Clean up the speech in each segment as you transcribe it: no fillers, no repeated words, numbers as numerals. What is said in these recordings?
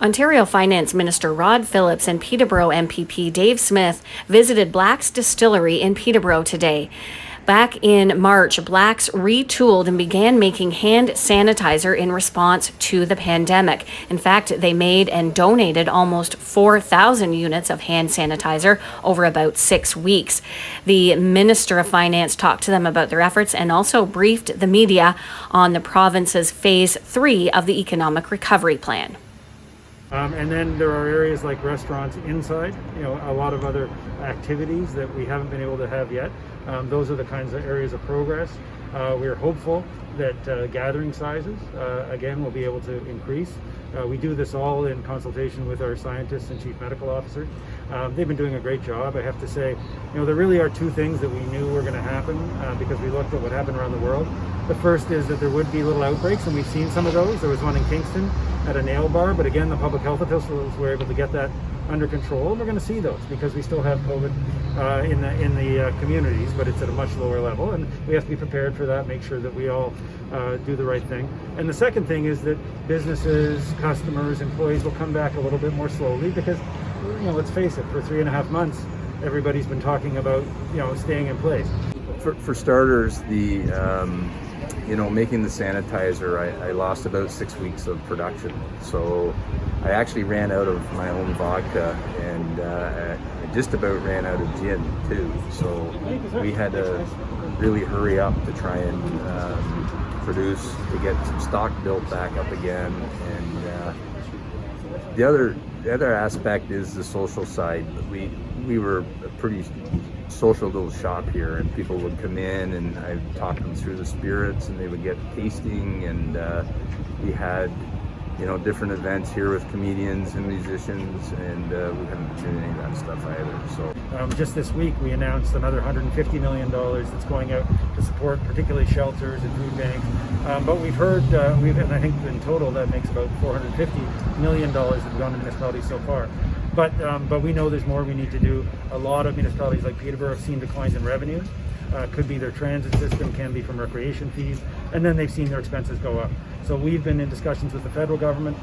Ontario Finance Minister Rod Phillips and Peterborough MPP Dave Smith visited Black's Distillery in Peterborough today. Back in March, Black's retooled and began making hand sanitizer in response to the pandemic. In fact, they made and donated almost 4,000 units of hand sanitizer over about 6 weeks. The Minister of Finance talked to them about their efforts and also briefed the media on the province's Phase 3 of the Economic Recovery Plan. And then there are areas like restaurants inside, a lot of other activities that we haven't been able to have yet. Those are the kinds of areas of progress. We're hopeful that gathering sizes, again, will be able to increase. We do this all in consultation with our scientists and chief medical officers. They've been doing a great job. I have to say, there really are two things that we knew were going to happen because we looked at what happened around the world. The first is that there would be little outbreaks, and we've seen some of those. There was one in Kingston at a nail bar, but again, the public health officials were able to get that under control. And we're going to see those because we still have COVID in the communities, but it's at a much lower level, and we have to be prepared for that, make sure that we all do the right thing. And the second thing is that businesses, customers, employees will come back a little bit more slowly because, let's face it, for 3.5 months, everybody's been talking about, staying in place. For starters, the making the sanitizer, I lost about 6 weeks of production. So I actually ran out of my own vodka, and I just about ran out of gin too. So we had to really hurry up to try and produce, to get some stock built back up again. And the other aspect is the social side. We were a pretty social little shop here, and people would come in and I talked them through the spirits, and they would get tasting, and we had different events here with comedians and musicians, and we haven't been doing any of that stuff either. So just this week we announced another $150 million that's going out to support particularly shelters and food banks, but we've heard and I think in total that makes about $450 million that have gone to municipalities so far. But we know there's more we need to do. A lot of municipalities like Peterborough have seen declines in revenue. Could be their transit system, can be from recreation fees, and then they've seen their expenses go up. So we've been in discussions with the federal government.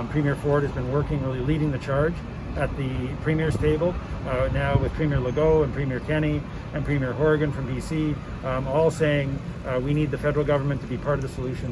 Premier Ford has been working, really leading the charge at the Premier's table, now with Premier Legault and Premier Kenny and Premier Horgan from BC, all saying we need the federal government to be part of the solution.